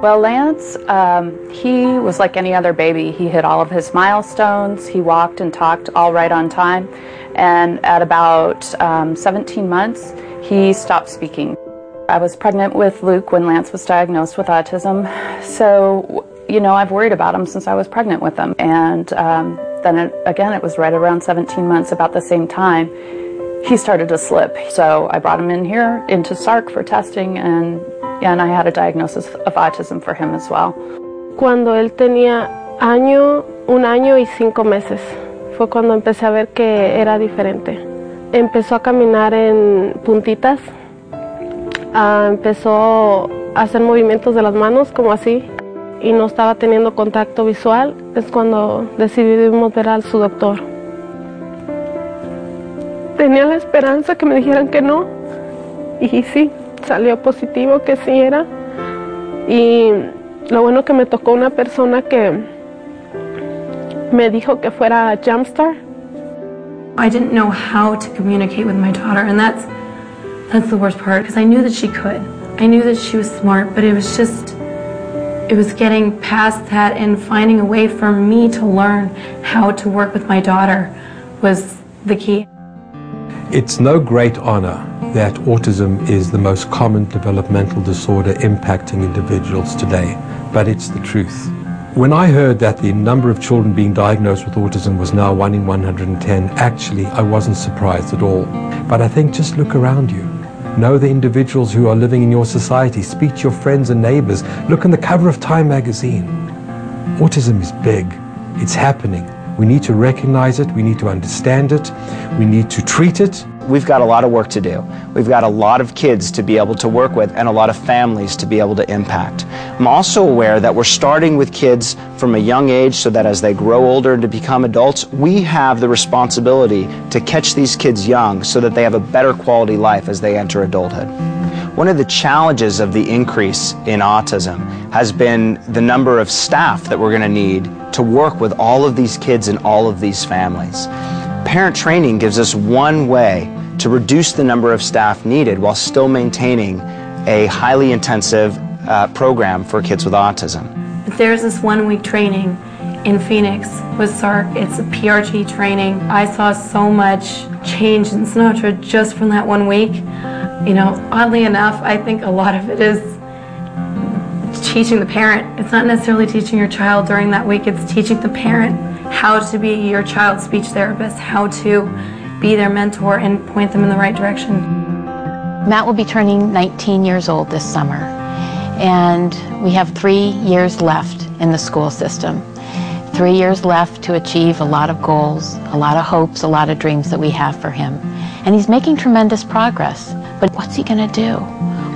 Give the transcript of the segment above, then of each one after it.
Well, Lance, he was like any other baby. He hit all of his milestones. He walked and talked all right on time. And at about 17 months, he stopped speaking. I was pregnant with Luke when Lance was diagnosed with autism. So, you know, I've worried about him since I was pregnant with him. And then again, it was right around 17 months, about the same time, he started to slip. So I brought him in here into SARRC for testing, and I had a diagnosis of autism for him as well. Cuando él tenía un año y 5 meses, fue cuando empecé a ver que era diferente. Empezó a caminar en puntitas, empezó a hacer movimientos de las manos como así, y no estaba teniendo contacto visual. Es cuando decidimos ver a su doctor. Tenía la esperanza que me dijeran que no, y sí, salió positivo que sí era. Y lo bueno que me tocó una persona que me dijo que fuera Jumpstart. I didn't know how to communicate with my daughter, and that's the worst part, because I knew that she could. I knew that she was smart, but it was getting past that and finding a way for me to learn how to work with my daughter was the key. It's no great honor that autism is the most common developmental disorder impacting individuals today, but it's the truth. When I heard that the number of children being diagnosed with autism was now 1 in 110, actually I wasn't surprised at all. But I think just look around you. Know the individuals who are living in your society. Speak to your friends and neighbors. Look on the cover of Time magazine. Autism is big. It's happening. We need to recognize it, we need to understand it, we need to treat it. We've got a lot of work to do. We've got a lot of kids to be able to work with and a lot of families to be able to impact. I'm also aware that we're starting with kids from a young age so that as they grow older and to become adults, we have the responsibility to catch these kids young so that they have a better quality life as they enter adulthood. One of the challenges of the increase in autism has been the number of staff that we're going to need to work with all of these kids and all of these families. Parent training gives us one way to reduce the number of staff needed while still maintaining a highly intensive program for kids with autism. There's this 1-week training in Phoenix with SARRC. It's a PRG training. I saw so much change in Sinatra just from that 1 week. You know, oddly enough, I think a lot of it is teaching the parent. It's not necessarily teaching your child during that week, it's teaching the parent how to be your child's speech therapist, how to be their mentor and point them in the right direction. Matt will be turning 19 years old this summer, and we have 3 years left in the school system. 3 years left to achieve a lot of goals, a lot of hopes, a lot of dreams that we have for him. And he's making tremendous progress. But what's he going to do?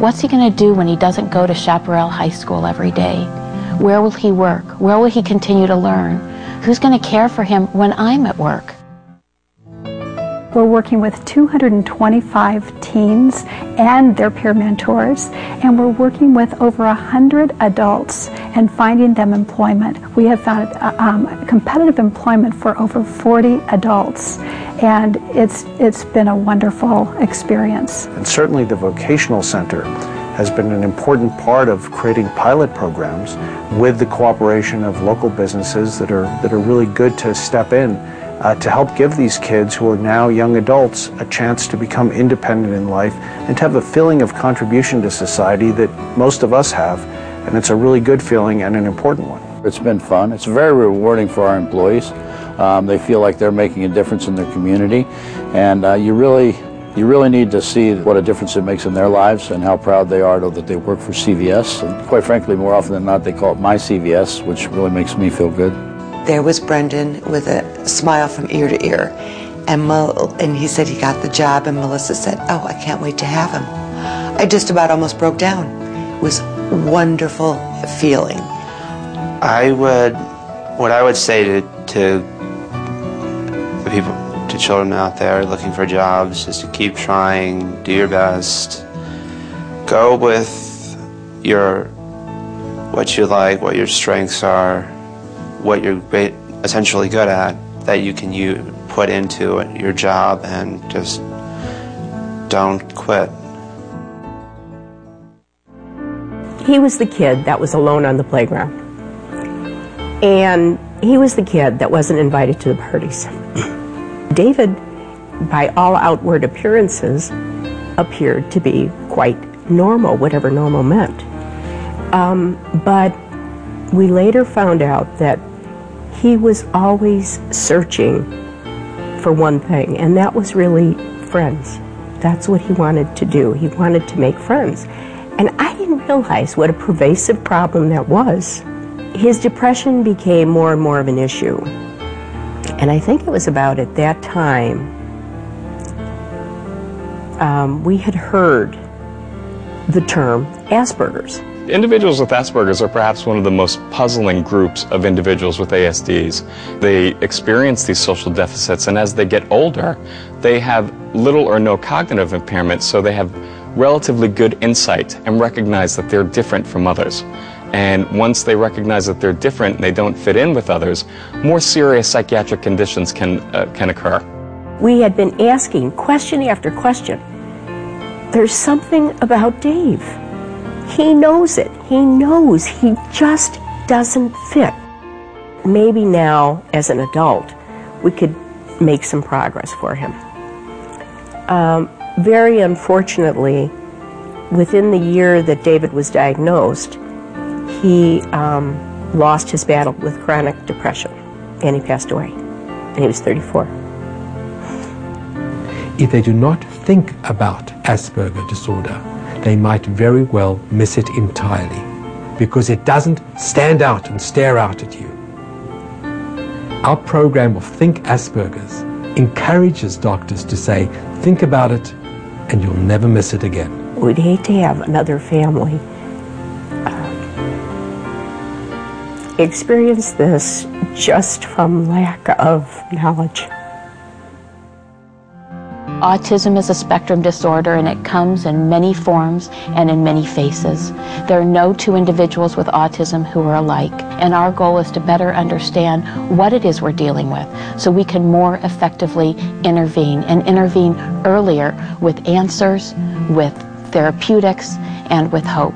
What's he going to do when he doesn't go to Chaparral High School every day? Where will he work? Where will he continue to learn? Who's going to care for him when I'm at work? We're working with 225 teens and their peer mentors, and we're working with over 100 adults and finding them employment. We have found competitive employment for over 40 adults, and it's been a wonderful experience. And certainly the Vocational Center has been an important part of creating pilot programs with the cooperation of local businesses that are really good to step in to help give these kids who are now young adults a chance to become independent in life and to have a feeling of contribution to society that most of us have. And it's a really good feeling and an important one. It's been fun. It's very rewarding for our employees. They feel like they're making a difference in their community, and you really need to see what a difference it makes in their lives and how proud they are that they work for CVS. And quite frankly, more often than not, they call it my CVS, which really makes me feel good. There was Brendan with a smile from ear to ear, and he said he got the job, and Melissa said, "Oh, I can't wait to have him." I just about almost broke down. It was a wonderful feeling. What I would say to the people, to children out there looking for jobs, is to keep trying, do your best, go with what you like, what your strengths are, what you're essentially good at, that you can put into your job, and just don't quit. He was the kid that was alone on the playground. And he was the kid that wasn't invited to the parties. David, by all outward appearances, appeared to be quite normal, whatever normal meant. But we later found out that he was always searching for one thing, and that was really friends. That's what he wanted to do. He wanted to make friends. And I didn't realize what a pervasive problem that was. His depression became more and more of an issue. And I think it was about at that time, we had heard the term Asperger's. Individuals with Asperger's are perhaps one of the most puzzling groups of individuals with ASDs. They experience these social deficits, and as they get older, they have little or no cognitive impairment, so they have relatively good insight and recognize that they're different from others. And once they recognize that they're different and they don't fit in with others, more serious psychiatric conditions can occur. We had been asking question after question. There's something about Dave. He knows it. He knows he just doesn't fit. Maybe now, as an adult, we could make some progress for him. Very unfortunately, within the year that David was diagnosed, he lost his battle with chronic depression, and he passed away, and he was 34. If they do not think about Asperger disorder, they might very well miss it entirely, because it doesn't stand out and stare out at you. Our program of Think Asperger's encourages doctors to say, think about it, and you'll never miss it again. We'd hate to have another family experience this just from lack of knowledge. Autism is a spectrum disorder, and it comes in many forms and in many faces. There are no two individuals with autism who are alike, and our goal is to better understand what it is we're dealing with so we can more effectively intervene, and intervene earlier with answers, with therapeutics, and with hope.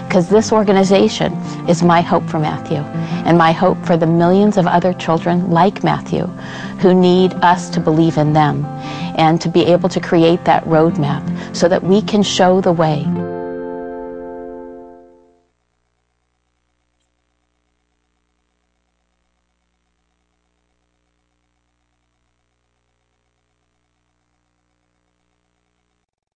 Because this organization is my hope for Matthew, and my hope for the millions of other children like Matthew who need us to believe in them and to be able to create that roadmap so that we can show the way.